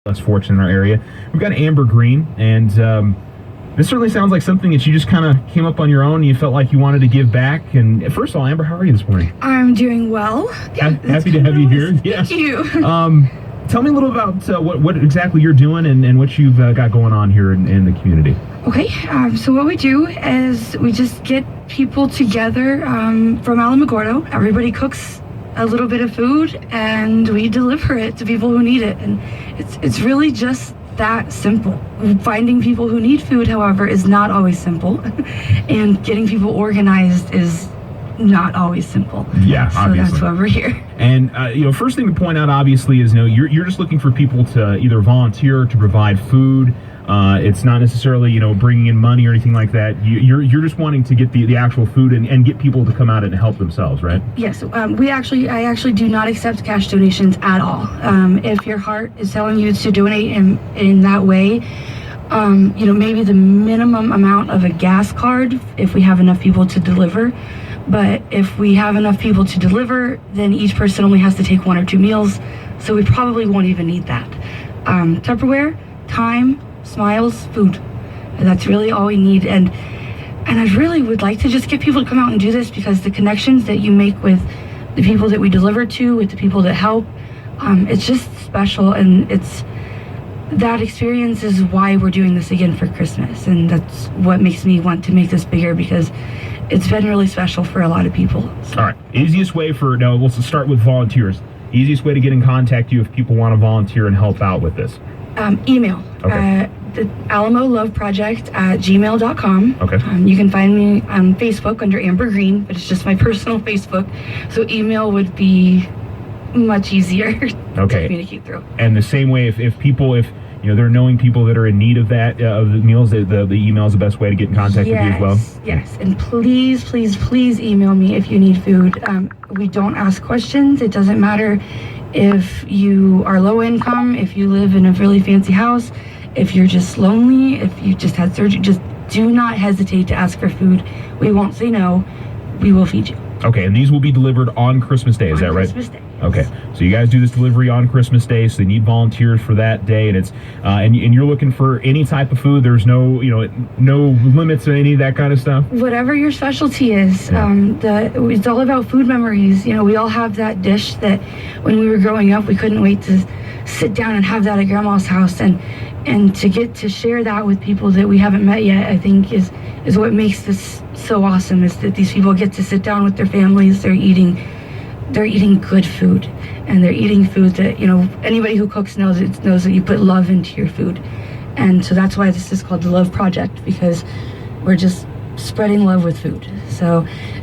less fortunate in our area. We've got Amber Green, and this certainly sounds like something that you just kind of came up on your own and you felt like you wanted to give back. And first of all, Amber, how are you this morning? I'm doing well. Happy to have you here. Thank you. Tell me a little about what exactly you're doing and what you've got going on here in the community. Okay, so what we do is we just get people together from Alamo. Everybody cooks a little bit of food and we deliver it to people who need it. And it's really just that simple. Finding people who need food, however, is not always simple. And getting people organized is not always simple. Yeah, so obviously. That's why we're here. And first thing to point out, obviously, is you're just looking for people to either volunteer to provide food. It's not necessarily bringing in money or anything like that. You're just wanting to get the actual food and get people to come out and help themselves, right? Yes. I actually do not accept cash donations at all. If your heart is telling you to donate in that way, maybe the minimum amount of a gas card if we have enough people to deliver. But if we have enough people to deliver, then each person only has to take 1 or 2 meals. So we probably won't even need that. Tupperware, time, smiles, food. And that's really all we need. And I really would like to just get people to come out and do this, because the connections that you make with the people that we deliver to, with the people that help, it's just special. And that experience is why we're doing this again for Christmas. And that's what makes me want to make this bigger, because it's been really special for a lot of people. So. All right. We'll start with volunteers. Easiest way to get in contact with you if people want to volunteer and help out with this? Email. Okay. The Alamo Love Project at gmail.com. Okay. You can find me on Facebook under Amber Green, but it's just my personal Facebook. So email would be much easier to communicate through. And the same way, if people they're knowing people that are in need of that of the meals, the email is the best way to get in contact with you as well. Yes, and please email me if you need food. We don't ask questions. It doesn't matter if you are low income, if you live in a really fancy house, if you're just lonely, if you just had surgery. Just do not hesitate to ask for food. We won't say no. We will feed you. Okay, and these will be delivered on Christmas Day, is that right? Christmas Day. Okay, so you guys do this delivery on Christmas Day, so they need volunteers for that day, and it's and you're looking for any type of food. There's no no limits or any of that kind of stuff. Whatever your specialty is, it's all about food memories. We all have that dish that when we were growing up, we couldn't wait to sit down and have that at Grandma's house, and to get to share that with people that we haven't met yet, I think is what makes this so awesome. Is that these people get to sit down with their families. They're eating good food, and they're eating food that anybody who cooks knows that you put love into your food. And so that's why this is called the Love Project, because we're just spreading love with food. So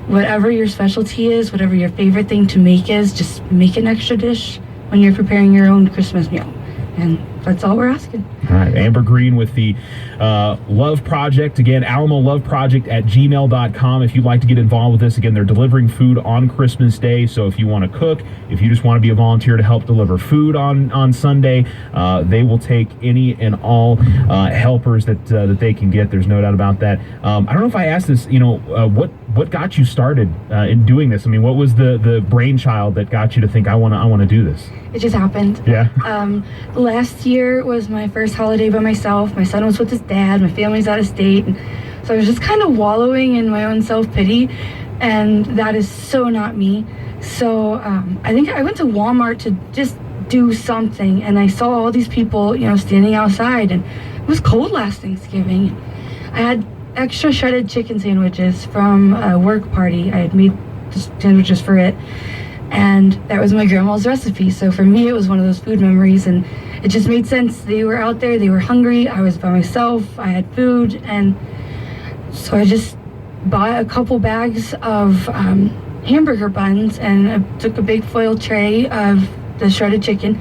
whatever your specialty is, whatever your favorite thing to make is, just make an extra dish when you're preparing your own Christmas meal. And that's all we're asking. All right, Amber Green with the Love Project. Again, Alamo Love Project at gmail.com. If you'd like to get involved with this, again, they're delivering food on Christmas Day. So if you want to cook, if you just want to be a volunteer to help deliver food on Sunday, they will take any and all helpers that they can get. There's no doubt about that. I don't know if I asked this, what got you started in doing this? I mean, what was the brainchild that got you to think I want to do this? It just happened. Yeah. Last year was my first holiday by myself. My son was with his dad. My family's out of state. And so I was just kind of wallowing in my own self-pity. And that is so not me. So I think I went to Walmart to just do something. And I saw all these people, standing outside. And it was cold last Thanksgiving. I had extra shredded chicken sandwiches from a work party. I had made sandwiches for it. And that was my grandma's recipe. So for me, it was one of those food memories, and it just made sense. They were out there, they were hungry, I was by myself, I had food, and so I just bought a couple bags of hamburger buns, and I took a big foil tray of the shredded chicken,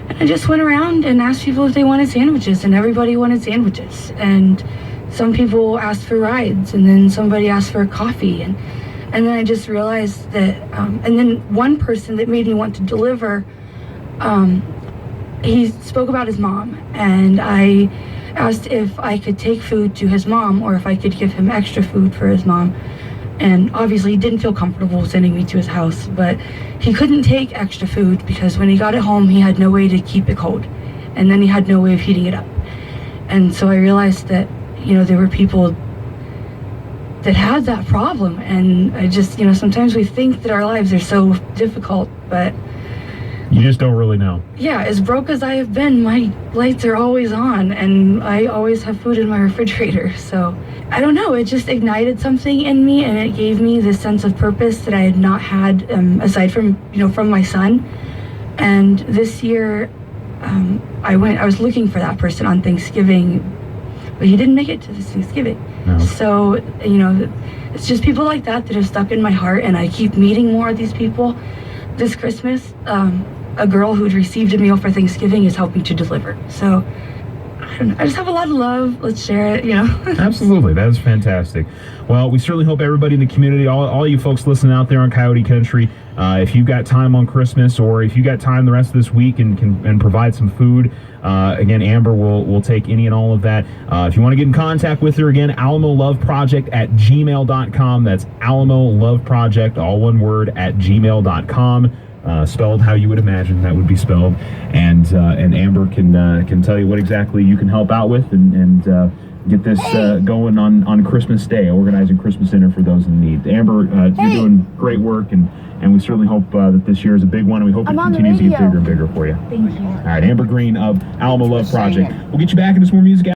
and I just went around and asked people if they wanted sandwiches, and everybody wanted sandwiches. And some people asked for rides, and then somebody asked for a coffee, and then I just realized that, and then one person that made me want to deliver, he spoke about his mom, and I asked if I could take food to his mom or if I could give him extra food for his mom. And obviously he didn't feel comfortable sending me to his house, but he couldn't take extra food because when he got it home, he had no way to keep it cold. and then he had no way of heating it up. And so I realized that, there were people that had that problem. And I just, sometimes we think that our lives are so difficult, but you just don't really know. Yeah, as broke as I have been, my lights are always on, and I always have food in my refrigerator. So I don't know, it just ignited something in me, and it gave me this sense of purpose that I had not had aside from, from my son. And this year, I was looking for that person on Thanksgiving, but he didn't make it to this Thanksgiving. No. So, it's just people like that have stuck in my heart, and I keep meeting more of these people. This Christmas, a girl who'd received a meal for Thanksgiving is helping to deliver. So, I don't know, I just have a lot of love. Let's share it, Absolutely. That is fantastic. Well, we certainly hope everybody in the community, all you folks listening out there on Coyote Country, if you've got time on Christmas, or if you got time the rest of this week and can provide some food, again, Amber will take any and all of that. If you want to get in contact with her, again, alamoloveproject@gmail.com. That's Alamo Love Project, all one word, @gmail.com. Spelled how you would imagine that would be spelled, and Amber can tell you what exactly you can help out with, and get this going on Christmas Day, organizing Christmas dinner for those in need. Amber, you're doing great work, and we certainly hope that this year is a big one, and we hope it continues to get bigger and bigger for you. Thank you. All right, Amber Green of Alamo Love Project. We'll get you back into some more music.